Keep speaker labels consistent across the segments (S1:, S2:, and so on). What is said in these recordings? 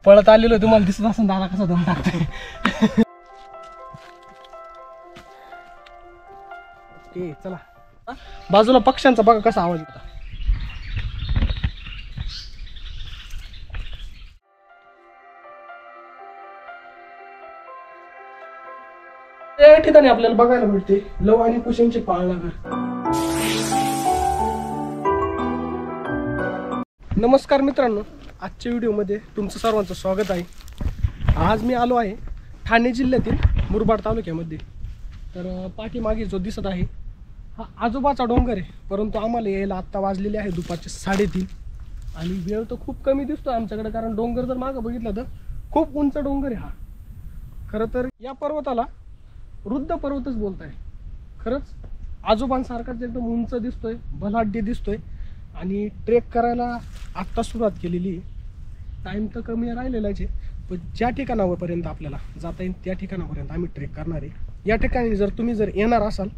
S1: पळत आलेलो तुम्हाला दिसत असेल दादा कसा दम टाकतोय. ओके चला बाजूला पक्ष्यांचा बघा कसा आवाज येतो. या ठिकाणी आपल्याला बघायला मिळते लव आणि कुशांचे पाळणाघर. नमस्कार मित्रांनो, आजच्या व्हिडिओमध्ये तुमचं सर्वांचं स्वागत आहे. आज मी आलो आहे ठाणे जिल्ह्यातील मुरबाड तालुक्यामध्ये. तर पाठीमागे जो दिसत आहे हा आजोबाचा डोंगर आहे, परंतु आम्हाला यायला आत्ता वाजलेले आहे दुपारचे 3:30 आणि वेळ तर खूप कमी दिसतो आमच्याकडे, कारण डोंगर जर मागं बघितलं तर खूप उंच डोंगर आहे हा. खरं तर या पर्वताला वृद्ध पर्वतच बोलताय. खरंच आजोबांसारखाच एकदम उंच दिसतोय, बलाढ्य दिसतोय आणि ट्रेक करायला आत्ता सुरुवात केलेली. टाईम तर कमी राहिलेला आहे, पण ज्या ठिकाणापर्यंत आपल्याला जाता येईल त्या ठिकाणापर्यंत आम्ही ट्रेक करणार आहे. या ठिकाणी जर तुम्ही येणार असाल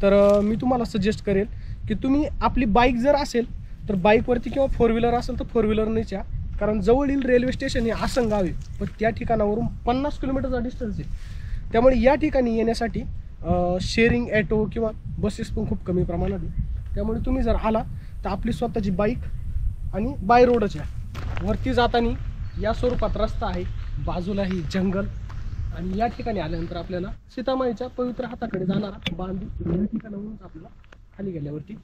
S1: तर मी तुम्हाला सजेस्ट करेल की तुम्ही आपली बाईक जर असेल तर बाईकवरती किंवा 4 व्हीलर असेल तर 4 व्हीलरनेच या, कारण जवळील रेल्वे स्टेशन हे आसन गाव आहे, पण त्या ठिकाणावरून 50 किलोमीटरचा डिस्टन्स आहे. त्यामुळे या ठिकाणी येण्यासाठी शेअरिंग ॲटो किंवा बसेस पण खूप कमी प्रमाणात आहे. त्यामुळे तुम्ही जर आला तर आपली स्वतःची बाईक आणि बाय रोडच या. वरती जाताना या स्वरूपात रस्ता आहे, बाजूलाही जंगल आणि या ठिकाणी आल्यानंतर आपल्याला सीतामाईच्या पवित्र हाताकडे जाणारा बांधू या ठिकाणावरून आपल्याला खाली गेल्यावरती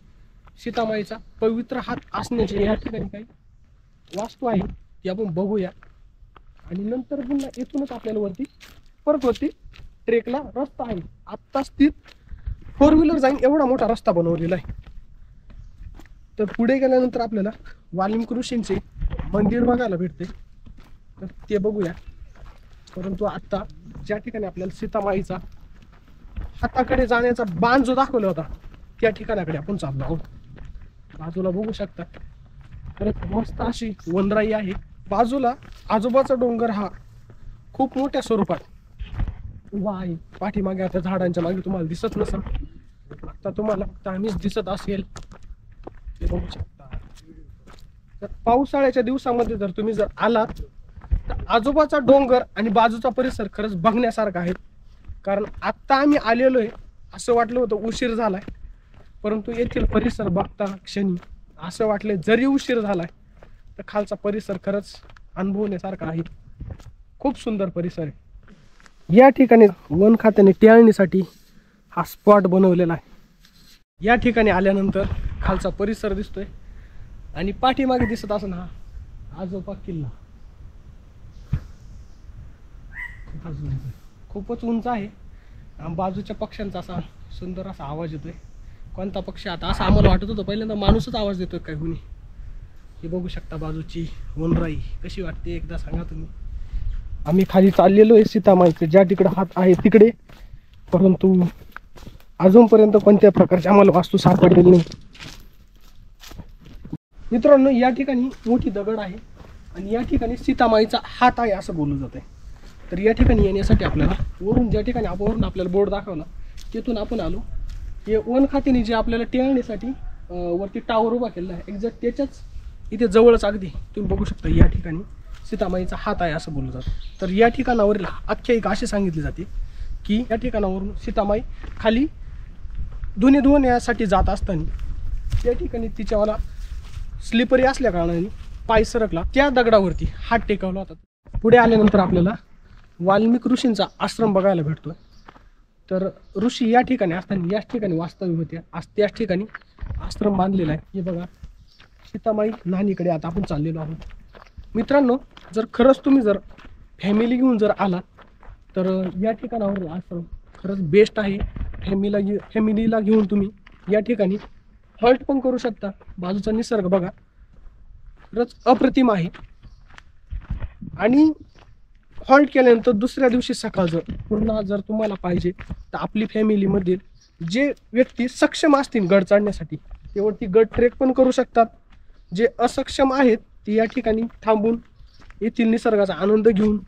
S1: सीतामाईचा पवित्र हात असण्याचे या ठिकाणी काही वास्तू आहे ती आपण बघूया. आणि नंतर पुन्हा इथूनच आपल्याला वरती ट्रेकला रस्ता आहे. आत्ताच ती 4 व्हीलर जाईन एवढा मोठा रस्ता बनवलेला आहे. तर पुढे गेल्यानंतर आपल्याला वाल्मिकी ऋषींचे मंदिर बघायला भेटते, तर ते बघूया. परंतु आत्ता ज्या ठिकाणी आपल्याला सीतामाईचा हाताकडे जाण्याचा बाण जो दाखवला होता त्या ठिकाणाकडे आपण चाललो आहोत. बाजूला बघू शकता खरंच मस्त अशी वनराई आहे. बाजूला आजोबाचा डोंगर हा खूप मोठ्या स्वरूपात उभा आहे. पाठीमागे आता झाडांच्या मागे तुम्हाला दिसत नसेल, आता तुम्हाला आम्हीच दिसत असेल, ते बघू शकता. तर पावसाळ्याच्या दिवसामध्ये जर तुम्ही जर आलात तर आजोबाचा डोंगर आणि बाजूचा परिसर खरंच बघण्यासारखा आहे. कारण आत्ता आम्ही आलेलो आहे असं वाटलं होतं उशीर झालाय, परंतु येथील परिसर बघता क्षणी असं वाटलं जरी उशीर झालाय तर खालचा परिसर खरंच अनुभवण्यासारखा आहे. खूप सुंदर परिसर आहे. या ठिकाणी वन खात्याने टेहळणीसाठी हा स्पॉट बनवलेला आहे. या ठिकाणी आल्यानंतर खालचा परिसर दिसतोय आणि पाठीमागे दिसत असेल हा आजोबा किल्ला. खूपच उंच आहे. बाजूच्या पक्ष्यांचा असा सुंदर असा आवाज येतोय. कोणता पक्षी आता असं आम्हाला वाटत होतं पहिल्यांदा माणूसच आवाज देतोय काय कुणी. हे बघू शकता बाजूची वनराई कशी वाटते एकदा सांगा तुम्ही. आम्ही खाली चाललेलो आहे सीतामाईचे ज्या तिकडे हात आहे तिकडे, परंतु अजूनपर्यंत कोणत्या प्रकारची आम्हाला वास्तू सापडलेली नाही. मित्रांनो या ठिकाणी मोठी दगड आहे आणि या ठिकाणी सीतामाईचा हात आहे असं बोललं जात आहे. तर या ठिकाणी येण्यासाठी आपल्याला वरून ज्या ठिकाणी वरून आपल्याला बोर्ड दाखवला तिथून आपण आलो. हे वन खात्याने जे आपल्याला टेहळणीसाठी वरती टावर उभा केलेला आहे एक्झॅक्ट त्याच्याच इथे जवळच अगदी तुम्ही बघू शकता या ठिकाणी सीतामाईचा हात आहे असं बोललं जातं. तर या ठिकाणावरील आख्यायिका अशी सांगितली जाते की या ठिकाणावरून सीतामाई खाली धुण्यासाठी जात असताना या ठिकाणी तिच्यावाला स्लिपरी असल्या कारणाने पाय सरकला, त्या दगडावरती हात टेकवला होता. पुढे आल्यानंतर आपल्याला वाल्मिकी ऋषींचा आश्रम बघायला भेटतोय. तर ऋषी या ठिकाणी असताना याच ठिकाणी वास्तव्य होते, आज त्याच ठिकाणी आश्रम बांधलेला आहे. हे बघा सीतामाई नानीकडे आता आपण चाललेलो आहोत. मित्रांनो जर खरंच तुम्ही जर फॅमिली घेऊन जर आलात तर या ठिकाणावर आश्रम खरंच बेस्ट आहे. फॅमिलीला घेऊन तुम्ही या ठिकाणी हॉल्ट पण करू शकता. बाजूचा निसर्ग बघा खरंच अप्रतिम आहे. आणि हॉल्ट केल्यानंतर दुसऱ्या दिवशी सकाळ जर पुन्हा जर तुम्हाला पाहिजे तर आपली फॅमिलीमधील जे व्यक्ती सक्षम असतील गड चढण्यासाठी तेवढी गड ट्रेक पण करू शकतात. जे असक्षम आहेत ते या ठिकाणी थांबून येथील निसर्गाचा आनंद घेऊन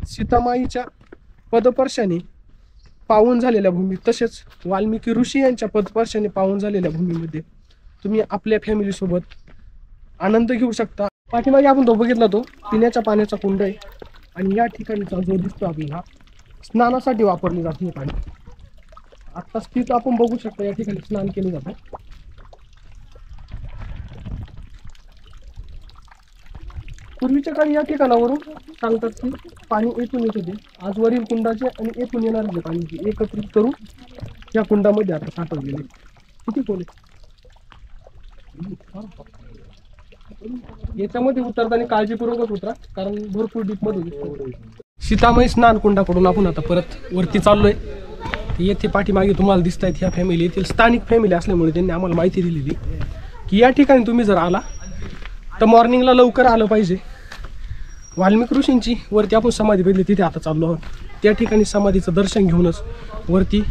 S1: सीतामाईच्या पदस्पर्शाने पावन झालेल्या भूमी तसेच वाल्मिकी ऋषी यांच्या पदस्पर्शाने पावन झालेल्या भूमीमध्ये तुम्ही आपल्या फॅमिलीसोबत आनंद घेऊ शकता। पाठीमागे आपण तो बघितला तो पिण्याच्या पाण्याचा कुंड आहे आणि या ठिकाणचा जो दिसतो आपल्याला स्नानासाठी वापरली जाते हे पाणी। आता तिथं आपण बघू शकता या ठिकाणी स्नान केले जाते। पूर्वीच्या काळी या ठिकाणावरून सांगतात की पाणी येथून येत होते। आज वरील कुंडाचे आणि येथून येणारे पाणी एकत्रित करून या कुंडामध्ये आता साठवलेले। किती खोल याच्यामध्ये उतरताना काळजीपूर्वक उतरा कारण भरपूर डीप मध्ये सीतामयी स्नान कुंडाकडून आपण आता परत वरती चाललोय। येथे पाठीमागे तुम्हाला दिसत आहेत ह्या फॅमिली येथील स्थानिक फॅमिली असल्यामुळे त्यांनी आम्हाला माहिती दिलेली की या ठिकाणी तुम्ही जर आला तर मॉर्निंगला लवकर आलं पाहिजे। वाल्मिक ऋषींची वरती आपण समाधी बघितली तिथे आता चाललो आहोत। त्या ठिकाणी समाधीचं दर्शन घेऊनच वरती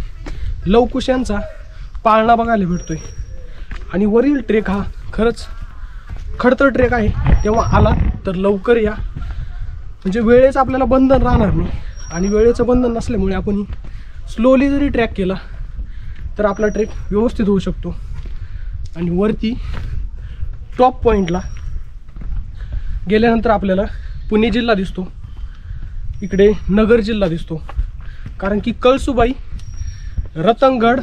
S1: लवकुश यांचा पाळणा बघायला भेटतोय आणि वरील ट्रेक हा खरंच खडतर ट्रेक आहे। तेव्हा आला तर लवकर या म्हणजे वेळेचं आपल्याला बंधन राहणार नाही आणि वेळेचं बंधन नसल्यामुळे आपण स्लोली जरी ट्रॅक केला तर आपला ट्रेक व्यवस्थित होऊ शकतो। आणि वरती टॉप पॉईंटला गेल्यानंतर आपल्याला पुणे जिल्हा दिसतो, इकडे नगर जिल्हा दिसतो कारण की कळसुबाई रतनगड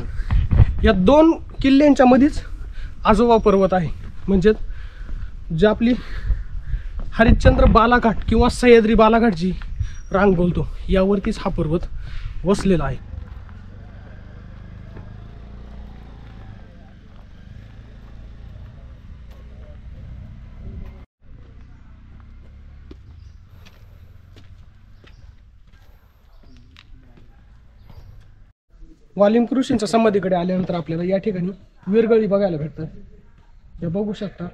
S1: या 2 किल्ल्यांच्या मध्येच आजोबा पर्वत आहे। म्हणजे जे आपली हरिश्चंद्र बालाघाट किंवा सह्याद्री बालाघाट जी रांग बोलतो यावरतीच हा पर्वत वसलेला आहे। वाल्मिक ऋषींच्या समाधीकडे आल्यानंतर आपल्याला या ठिकाणी विरगळी बघायला भेटतात। हे बघू शकता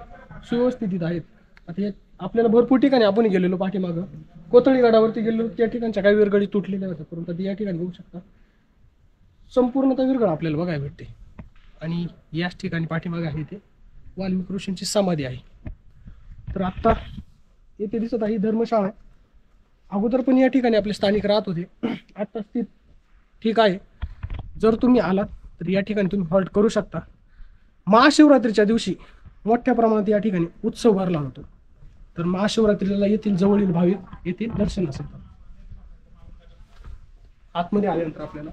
S1: सुव्यवस्थित आहेत। आता हे आपल्याला भरपूर ठिकाणी आपण गेलेलो पाठीमागं कोथळी गडावरती गेलेलो त्या ठिकाणच्या काही विरगळी तुटलेल्या होत्या परंतु या ठिकाणी बघू शकता संपूर्णतः विरगळ आपल्याला बघायला भेटते। आणि याच ठिकाणी पाठीमागे आहे ते वाल्मिक ऋषींची समाधी आहे। तर आता येथे दिसत आहे धर्मशाळा आहे। अगोदर पण या ठिकाणी आपले स्थानिक राहत होते। आता ती ठीक आहे। जर तुम्ही आलात तर या ठिकाणी तुम्ही हॉल्ट करू शकता। महाशिवरात्रीच्या दिवशी मोठ्या प्रमाणात या ठिकाणी उत्सव भरला जातो। तर महाशिवरात्रीला येथील जवळील भाविक येथील दर्शनासाठी आतमध्ये आल्यानंतर आपल्याला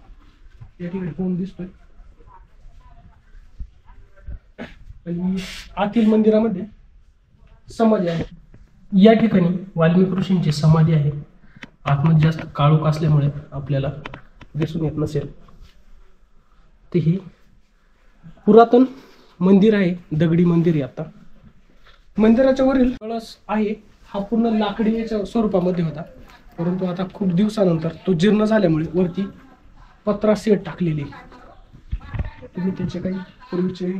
S1: या ठिकाणी कोण दिसतोय आणि आतील मंदिरामध्ये समाधी आहे। या ठिकाणी वाल्मिक ऋषींची समाधी आहे। आतमध्ये जास्त काळोख असल्यामुळे आपल्याला दिसून येत नसेल। ते ही पुरातन मंदिर आहे, दगडी मंदिर आहे। आता मंदिराच्या वरील कळस आहे हा पूर्ण लाकडी स्वरूपामध्ये होता परंतु आता खूप दिवसानंतर तो जीर्ण झाल्यामुळे वरती पत्रा सेट टाकलेली। तुम्ही त्याचे काही पूर्वीचे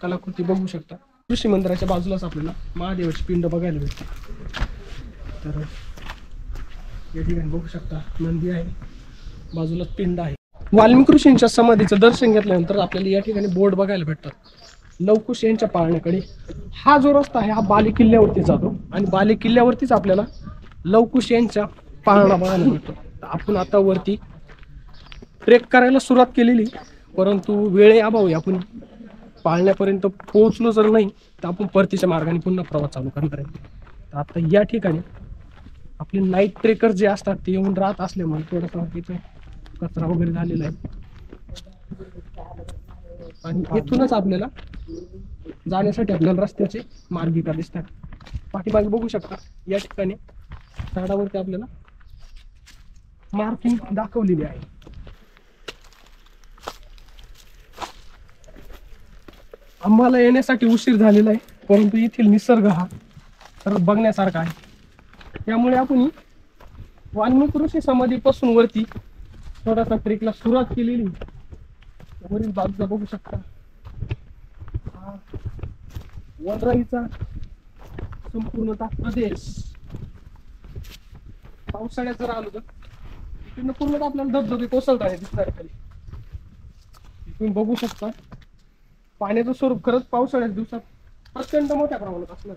S1: कलाकृती बघू शकता। ऋषी मंदिराच्या बाजूलाच आपल्याला महादेवाची पिंड बघायला भेटते। तर या ठिकाणी बघू शकता नंदी आहे, बाजूला पिंड आहे। वाल्मिक ऋषींच्या समाधीचं दर्शन घेतल्यानंतर आपल्याला या ठिकाणी बोर्ड बघायला भेटतात लवकुश यांच्या पाळण्याकडे। हा जो रस्ता आहे हा बाले किल्ल्यावरती जातो आणि बाले किल्ल्यावरतीच आपल्याला लवकुश यांच्या पाळणा बघायला भेटतो। आपण आता वरती ट्रेक करायला सुरुवात केलेली परंतु वेळेअभावी आपण पाळण्यापर्यंत पोहोचलो जर नाही तर आपण परतीच्या मार्गाने पुन्हा प्रवास चालू करणार आहे। तर आता या ठिकाणी आपले नाईट ट्रेकर जे असतात ते येऊन राहत असल्यामुळे थोडासा तिथे कचरा वगैरे झालेला आहे आणि इथूनच आपल्याला जाण्यासाठी आपल्याला रस्त्याचे मार्गिका दिसतात। पाठीमागे बघू शकता या ठिकाणी झाडावरती आपल्याला मार्किंग दाखवलेली आहे। आम्हाला येण्यासाठी उशीर झालेला आहे परंतु येथील निसर्ग हा तर बघण्यासारखा आहे। त्यामुळे आपण वाल्मिक ऋषी समाधीपासून वरती थोडासा ट्रेकला सुरुवात केलेली। वरील बाजूला बघू शकता हा वनराईचा संपूर्णतः प्रदेश। पावसाळ्यात जर आलो तर तिथून पूर्ण आपल्याला धबधबे कोसळताना दिसणार खाली। तुम्ही बघू शकता पाण्याचं स्वरूप खरंच पावसाळ्याच्या दिवसात अत्यंत मोठ्या प्रमाणात असणार।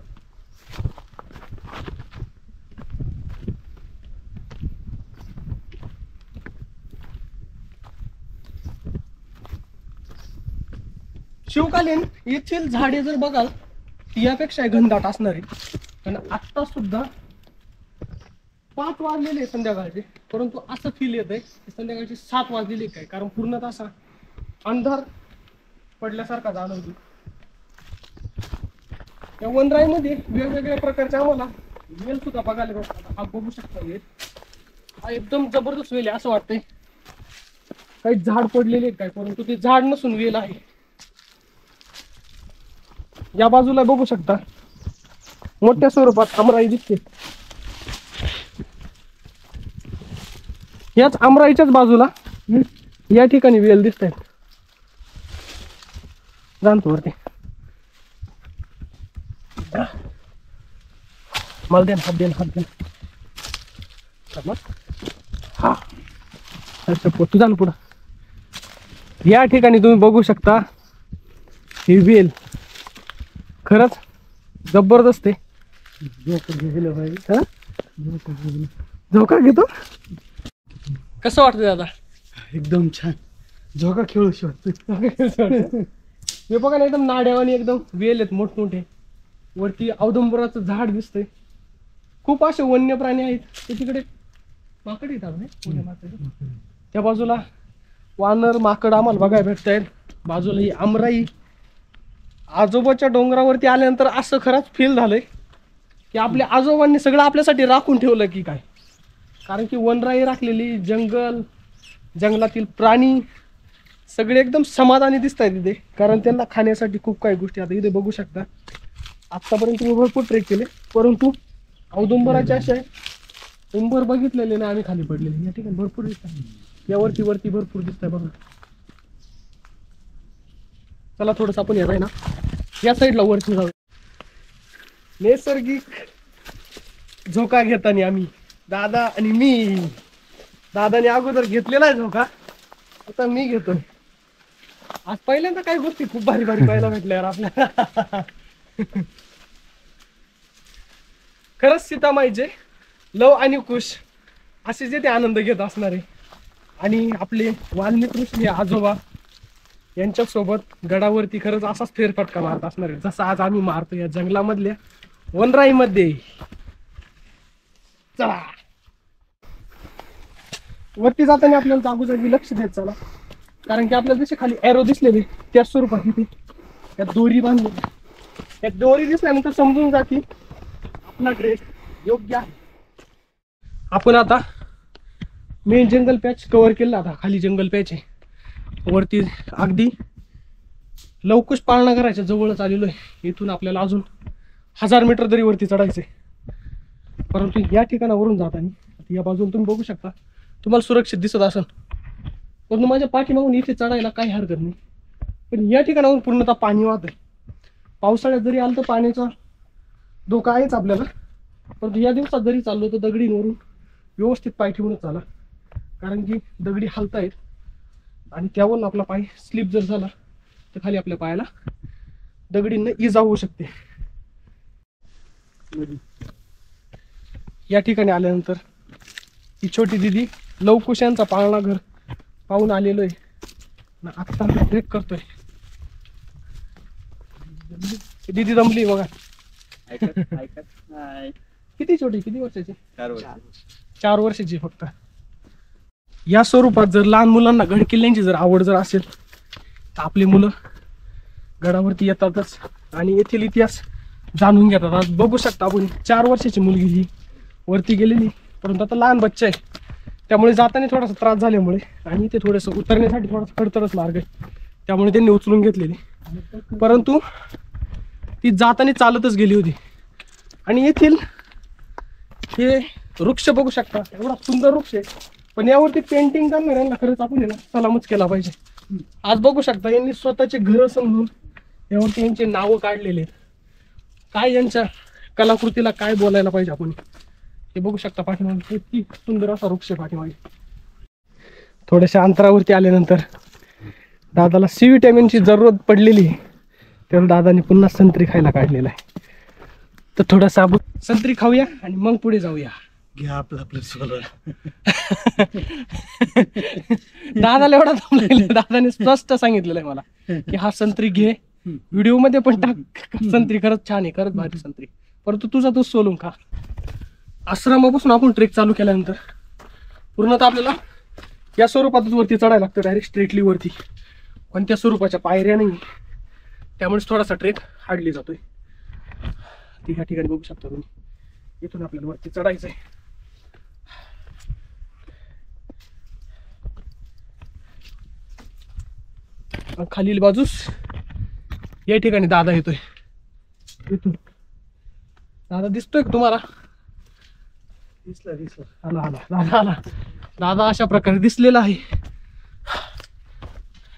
S1: शिवकालीन येथील झाडे जर बघाल ती यापेक्षा घनदाट असणार आहे. पण आत्ता सुद्धा 5 वाजलेले संध्याकाळचे, परंतु असं फील येत आहे की संध्याकाळचे 7 वाजलेले काय, कारण पूर्णतः असा अंधार पडल्यासारखा जाणवतो. या वनराईमध्ये वेगवेगळ्या प्रकारचे आम्हाला वेल सुद्धा बघायला भेटतात. हा बघू शकता वेल, हा एकदम जबरदस्त वेल आहे. असं वाटतंय काही झाड पडलेले काय, परंतु ते झाड नसून वेल आहे. या बाजूला बघू शकता मोठ्या स्वरूपात आमराई दिसते. याच आमराईच्याच बाजूला या ठिकाणी वेल दिसत आहेत. जाणतो वरती, मला देन हात देन हा तू जाण पुढं. या ठिकाणी तुम्ही बघू शकता ही वेल खरंच जबरदस्त आहे. झोका घेतो. कसं वाटतं दादा?
S2: एकदम छान. झोका खेळू शकतो.
S1: हे बघा ना, एकदम नाड्यावानी एकदम वेल आहेत मोठमोठे. वरती औदुंबराचं झाड दिसतंय. खूप असे वन्य प्राणी आहेत. ते तिकडे माकड येतात, त्या बाजूला वानर माकड आम्हाला बघायला भेटत आहेत. बाजूला ही आमराई. आजोबाच्या डोंगरावरती आल्यानंतर असं खरंच फील झालंय की आपल्या आजोबांनी सगळं आपल्यासाठी राखून ठेवलं की काय. कारण की वनराई राखलेली, जंगलातील प्राणी सगळे एकदम समाधानी दिसत आहेत इथे, कारण त्यांना खाण्यासाठी खूप काही गोष्टी. आता इथे बघू शकता आतापर्यंत मी भरपूर ट्रेक केले, परंतु औदुंबराचे असे उंबर बघितलेले ना आम्ही खाली पडलेले. या ठिकाणी भरपूर दिसतात. यावरती वरती भरपूर दिसत आहे बघा. चला थोडस आपण येत आहे ना या साईडला वरती जाऊ. नैसर्गिक झोका घेताना आम्ही दादा आणि मी. दादाने अगोदर घेतलेला आहे झोका, आता मी घेतोय. आज पहिल्यांदा काही गोष्टी खूप भारी भारी पाहायला भेटल्या यार आपल्याला. खरंच सीतामाईचे लव आणि कुश असे जे ते आनंद घेत असणार आहे. आणि आपले वाल्मिक ऋषी आजोबा यांच्यासोबत गडावरती खरंच असाच फेरफटका मारत असणार आहे, जसा आज आम्ही मारतो या जंगलामधल्या वनराईमध्ये. चला वरती जाताना आपल्याला जागोजागी लक्ष देत चला, कारण की आपल्याला जसे खाली एरो दिसलेले त्याच स्वरूपात इथे त्या दोरी बांधलेली. त्या दोरी दिसल्यानंतर समजून जा की आपला ड्रेस योग्य आहे. आपण आता मेन जंगल पॅच कव्हर केला. आता खाली जंगल पॅच आहे. वरती अगदी लवकुश पाळणा घराच्या जवळच आलेलो आहे. इथून आपल्याला अजून 1000 मीटर तरी वरती चढायचंय. परंतु या ठिकाणावरून जाताना या बाजूला तुम्ही बघू शकता, तुम्हाला सुरक्षित दिसत असेल, परंतु माझ्या पाठीमागून इथे चढायला काही हरकत नाही. पण या ठिकाणावरून पूर्णतः पाणी वाहत आहे. पावसाळ्यात जरी आलं तर पाण्याचा धोका आहेच आपल्याला, परंतु या दिवसात जरी चाललो तर दगडींवरून व्यवस्थित पाय ठेवूनच चाला, कारण की दगडी हलतायत आणि त्यावरून आपला पाय स्लिप जर झाला तर खाली आपल्या पायाला दगडींना इजा होऊ शकते. या ठिकाणी आल्यानंतर ही छोटी दिदी लवकुश यांचा पाळणा घर पाहून आलेलो आहे. आता मी ट्रेक करतोय. दिदी दमली बघा. किती छोटी, किती वर्षाची? 4 वर्षाची फक्त. या स्वरूपात जर लहान मुलांना गड किल्ल्यांची जर आवड जर असेल तर आपली मुलं गडावरती येतातच आणि येथील इतिहास जाणून घेतात. आज बघू शकता आपण 4 वर्षाची मुलगी ही वरती गेलेली, परंतु आता लहान बच्चा आहे, त्यामुळे जाताना थोडासा त्रास झाल्यामुळे आणि ते थोडंसं उतरण्यासाठी थोडासा खडतरच मार्ग आहे, त्यामुळे त्यांनी उचलून घेतलेली. परंतु ती जाताना चालतच गेली होती. आणि येथील हे वृक्ष बघू शकता, एवढा सुंदर वृक्ष आहे, पण यावरती पेंटिंग करणाऱ्यांना खरंच आपण सलामच केला पाहिजे. आज बघू शकता यांनी स्वतःचे घर समजून यावरती यांचे नावं काढलेले आहेत. काय यांच्या कलाकृतीला काय बोलायला पाहिजे आपण. हे बघू शकता पाठीमागे किती सुंदर असा वृक्ष पाठीमागे. थोड्याशा अंतरावरती आल्यानंतर दादाला सी विटॅमिनची जरूरत पडलेली, तर दादाने पुन्हा संत्री खायला काढलेला आहे. तर थोडासा आपण संत्री खाऊया आणि मग पुढे जाऊया.
S2: घ्या आपलं सोलर.
S1: दादाला एवढा दादाने स्पष्ट सांगितलेलं आहे मला की हा संत्री घे व्हिडिओ मध्ये पण टाक. संत्री खरंच छान आहे, खरंच भारी संत्री. परंतु तुझा तूच सोलून खा. आश्रमापासून आपण ट्रेक चालू केल्यानंतर पूर्णतः आपल्याला या स्वरूपातच वरती चढायला लागतं, डायरेक्ट स्ट्रेटली वरती. कोणत्या स्वरूपाच्या पायऱ्या नाही, त्यामुळेच थोडासा ट्रेक हाडली जातोय. ती ह्या ठिकाणी बघू शकता तुम्ही. इथून आपल्याला वरती चढायचंय. खालील बाजूस या ठिकाणी दादा येतोय. इथून दादा दिसतोय का तुम्हाला?
S2: दिसला
S1: आला आला दादा आला. दादा अशा प्रकारे दिसलेला आहे.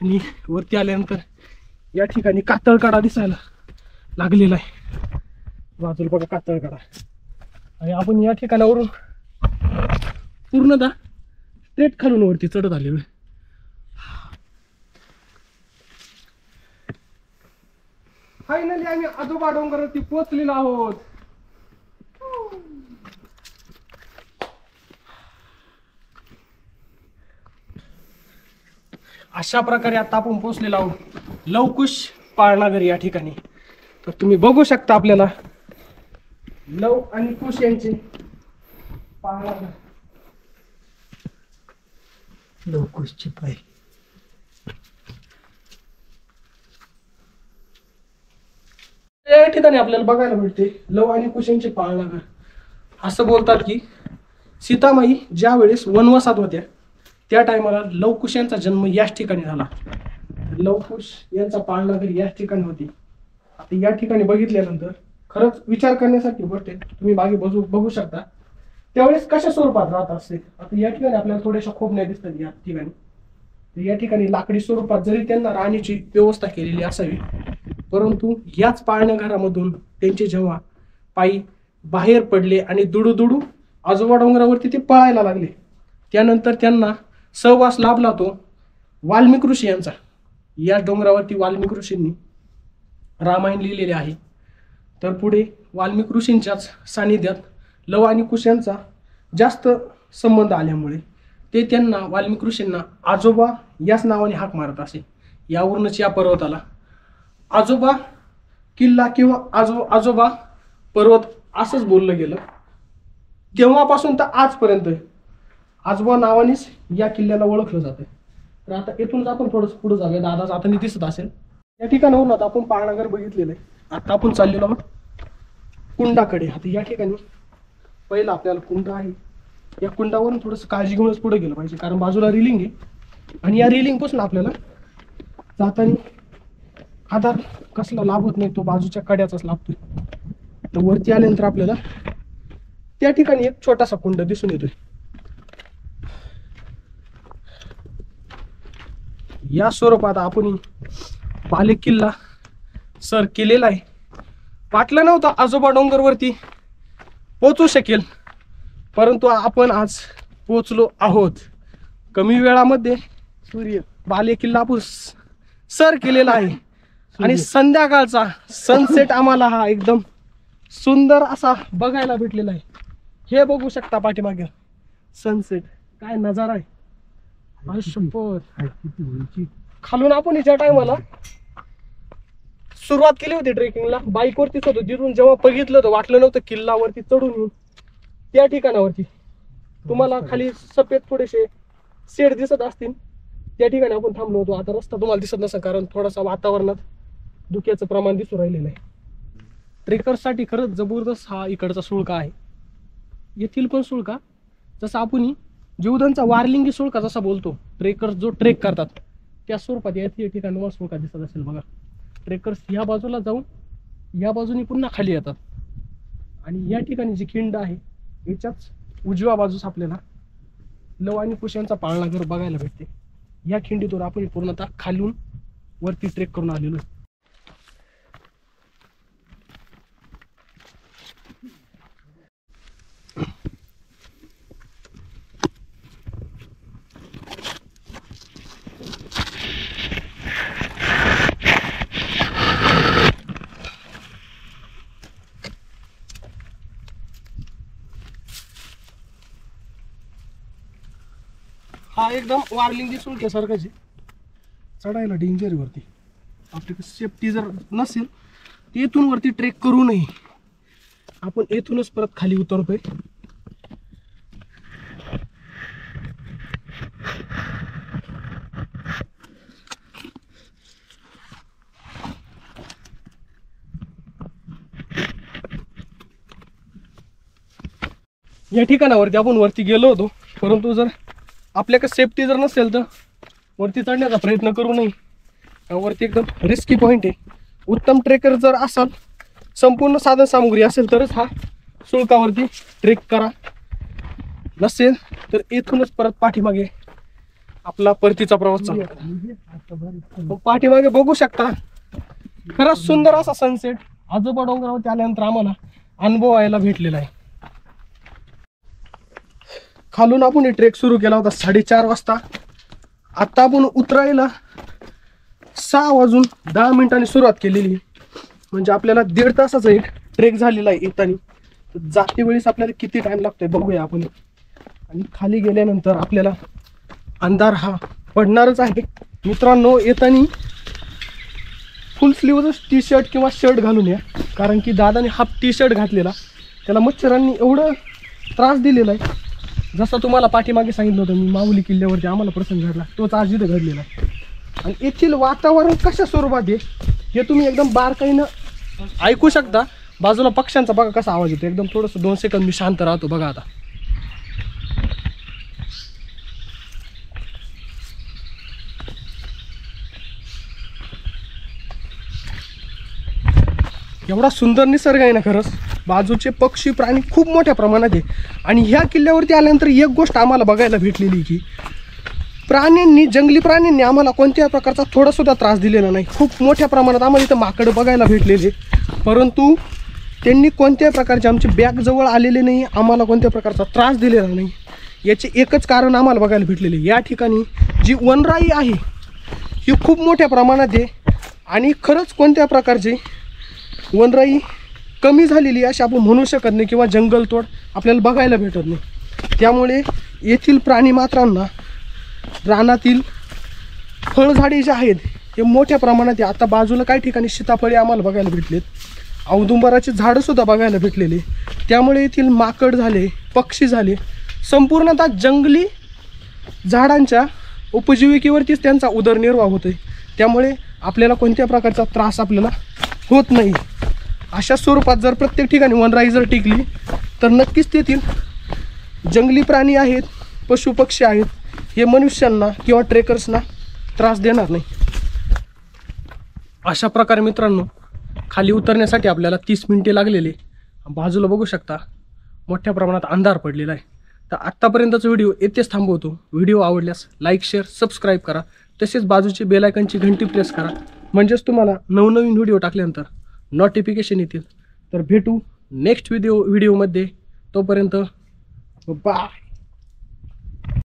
S1: आणि वरती आल्यानंतर या ठिकाणी कातळकडा दिसायला लागलेला आहे. बाजूला बघा कातळकडा. आणि आपण या ठिकाणावरून पूर्णतः स्ट्रेट खालून वरती चढत आलेलो आहे. फायनली आम्ही आजोबा डोंगरावरती पोहोचलेलो आहोत. अशा प्रकारे आता आपण पोहोचलेलो आहोत लवकुश पाळणागर या ठिकाणी. तर तुम्ही बघू शकता आपल्याला लव आणि कुश यांचे पाळणागर.
S2: लवकुशचे पाय.
S1: या ठिकाणी आपल्याला बघायला मिळते लव आणि कुश यांचे पाळणागर. असं बोलतात की सीतामाई ज्या वेळेस वनवासात होत्या त्या टायमाला लवकुश यांचा जन्म याच ठिकाणी झाला. लवकुश यांचा पाळणागर याच ठिकाणी होती. आता या ठिकाणी बघितल्यानंतर खरंच विचार करण्यासारखी गोष्ट आहे. तुम्ही मागे बघू शकता त्यावेळेस कशा स्वरूपात राहत असते. आता या ठिकाणी आपल्याला थोड्याशा खोपण्या दिसतात या ठिकाणी. तर या ठिकाणी लाकडी स्वरूपात जरी त्यांना राहण्याची व्यवस्था केलेली असावी, परंतु याच पाळण्याघरामधून त्यांचे जेव्हा पायी बाहेर पडले आणि दुडू आजोबा डोंगरावरती ते पळायला लागले, त्यानंतर त्यांना सहवास लाभला तो वाल्मिक ऋषी यांचा. या डोंगरावरती वाल्मिक ऋषींनी रामायण लिहिलेले आहे. तर पुढे वाल्मिक ऋषींच्याच सानिध्यात लव आणि कुश यांचा जास्त संबंध आल्यामुळे ते त्यांना वाल्मिक ऋषींना आजोबा याच नावाने हाक मारत असे. यावरूनच या पर्वताला आजोबा किल्ला किंवा आजोबा पर्वत असंच बोललं गेलं. तेव्हापासून तर आजपर्यंत आजोबा नावानेच या किल्ल्याला ओळखलं जातं. तर आता इथूनच आपण थोडंसं पुढे जाऊया. दादाच आता दिसत असेल या ठिकाणावरून. आता आपण पाळणागर बघितलेलं आहे. आता आपण चाललेलो आहोत कुंडाकडे. आता या ठिकाणी पहिला आपल्याला कुंड आहे. या कुंडावरून थोडंसं काळजी घेऊनच पुढे गेलं पाहिजे, कारण बाजूला रिलिंग आहे आणि या रिलिंग पासून आपल्याला जाताना आधार कसला लाभत नाही, तो बाजूच्या कड्याचाच लाभतोय. तर वरती आल्यानंतर आपल्याला त्या ठिकाणी एक छोटासा कुंड दिसून येतोय. या स्वरूपात आपण बाले किल्ला सर केलेला आहे. वाटलं नव्हतं आजोबा डोंगरवरती पोहोचू शकेल, परंतु आपण आज पोहोचलो आहोत. कमी वेळामध्ये बाले किल्ला आपण सर केलेला आहे. आणि संध्याकाळचा सनसेट आम्हाला हा एकदम सुंदर असा बघायला भेटलेला आहे. हे बघू शकता पाठीमागे सनसेट, काय नजारा आहे. खालून आपण ज्या टायमाला सुरुवात केली होती ट्रेकिंगला, बाईकवरतीच होतो. तिथून जेव्हा बघितलं तर वाटलं नव्हतं किल्लावरती चढून येऊन त्या ठिकाणावरती तुम्हाला खाली सफेद थोडेसे शेड दिसत असतील, त्या ठिकाणी आपण थांबलो होतो. आता रस्ता तुम्हाला दिसत नसेल, कारण थोडासा वातावरणात धुक्याचं प्रमाण दिसून राहिलेलं आहे. ट्रेकर्ससाठी खरंच जबरदस्त हा इकडचा सुळका आहे. येथील पण सुळका जसा आपण जीवदानचा वारलिंगी सुळका जसा बोलतो, ट्रेकर्स जो ट्रेक करतात त्या स्वरूपात या ठिकाणी सुळका दिसत असेल बघा. ट्रेकर्स या बाजूला जाऊन या बाजूने पुन्हा खाली येतात आणि या ठिकाणी जी खिंड आहे याच्याच उजव्या बाजूस आपल्याला लव आणि कुश यांचा पाळणाघर बघायला भेटते. या खिंडीतून आपण पूर्णतः खालून वरती ट्रेक करून आलेलो आहे. हा एकदम वारलिंगी सुळक्यासारखाच आहे. चढायला डेंजर वरती. आपल्याकडे सेफ्टी जर नसेल तर इथून वरती ट्रेक करू नये. आपण येथूनच परत खाली उतरतोय. या ठिकाणावरती आपण वरती गेलो होतो, परंतु जर आपल्याकडे सेफ्टी जर नसेल तर वरती चढण्याचा प्रयत्न करू नये. वरती एकदम रिस्की पॉईंट आहे. उत्तम ट्रेकर जर असाल, संपूर्ण साधन सामुग्री असेल तरच हा शुल्कावरती ट्रेक करा. नसेल तर इथूनच परत पाठीमागे आपला परतीचा प्रवास चालू करा. पाठीमागे बघू शकता खरंच सुंदर असा सनसेट आजोबा डोंगरावरती आल्यानंतर आम्हाला अनुभवायला भेटलेला आहे. खालून आपण ट्रेक सुरू केला होता 4:30 वाजता. आता आपण उतरायला 6:10 सुरुवात केलेली, म्हणजे आपल्याला 1.5 तासाचा एक ट्रेक झालेला आहे. येताना जाते वेळेस आपल्याला किती टाइम लागतोय बघूया आपण. आणि खाली गेल्यानंतर आपल्याला अंधार हा पडणारच आहे मित्रांनो. येताना फुल स्लीवच टी शर्ट किंवा शर्ट घालून या, कारण की दादाने हाफ टी शर्ट घातलेला, त्याला मच्छरांनी एवढं त्रास दिलेला आहे. जसं तुम्हाला पाठीमागे सांगितलं होतं मी, माहुली किल्ल्यावरती आम्हाला प्रसंग घडला तोच आज इथं घडलेला आहे. आणि येथील वातावरण कशा स्वरूपात आहे हे तुम्ही एकदम बारकाईनं ऐकू शकता. बाजूला पक्ष्यांचा बघा कसा आवाज येतो. एकदम थोडंसं 2 सेकंद मी शांत राहतो बघा. आता एवढा सुंदर निसर्ग आहे ना खरंच. बाजूचे पक्षी प्राणी खूप मोठ्या प्रमाणात आहे. आणि ह्या किल्ल्यावरती आल्यानंतर एक गोष्ट आम्हाला बघायला भेटलेली की जंगली प्राण्यांनी आम्हाला कोणत्याही प्रकारचा थोडासुद्धा त्रास दिलेला नाही. खूप मोठ्या प्रमाणात आम्हाला इथं माकडं बघायला भेटलेले, परंतु त्यांनी कोणत्याही प्रकारचे आमचे बॅग जवळ आलेले नाही, आम्हाला कोणत्या प्रकारचा त्रास दिलेला नाही. याचे एकच कारण आम्हाला बघायला भेटलेले, या ठिकाणी जी वनराई आहे ही खूप मोठ्या प्रमाणात आहे. आणि खरंच कोणत्या प्रकारची वनराई कमी झालेली अशी आपण म्हणू शकत नाही, किंवा जंगलतोड आपल्याला बघायला भेटत नाही. त्यामुळे येथील प्राणी मात्रांना रानातील फळझाडे जे आहेत हे मोठ्या प्रमाणात आहे. आता बाजूला काही ठिकाणी सीताफळे आम्हाला बघायला भेटलेत, औदुंबराचे झाडंसुद्धा बघायला भेटलेले. त्यामुळे येथील माकड झाले, पक्षी झाले, संपूर्णतः जंगली झाडांच्या उपजीविकेवरतीच त्यांचा उदरनिर्वाह होतोय. त्यामुळे आपल्याला कोणत्या प्रकारचा त्रास आपल्याला होत नाही. अशा स्वरूपात जर प्रत्येक ठिकाणी वनराई जर टिकली तर नक्कीच तेथील जंगली प्राणी आहेत, पशुपक्षी आहेत, हे मनुष्यांना किंवा ट्रेकर्सना त्रास देणार नाही. अशा प्रकारे मित्रांनो खाली उतरण्यासाठी आपल्याला 30 मिनिटे लागलेले. बाजूला बघू शकता मोठ्या प्रमाणात अंधार पडलेला आहे. तर आत्तापर्यंतचा व्हिडिओ येथेच थांबवतो. व्हिडिओ आवडल्यास लाईक, शेअर, सबस्क्राईब करा. तसेच बाजूची बेल आयकॉनची घंटी प्रेस करा, म्हणजेच तुम्हाला नवनवीन व्हिडिओ टाकल्यानंतर नोटिफिकेशन येतील. तर भेटू नेक्स्ट व्हिडिओमध्ये. तोपर्यंत बाय.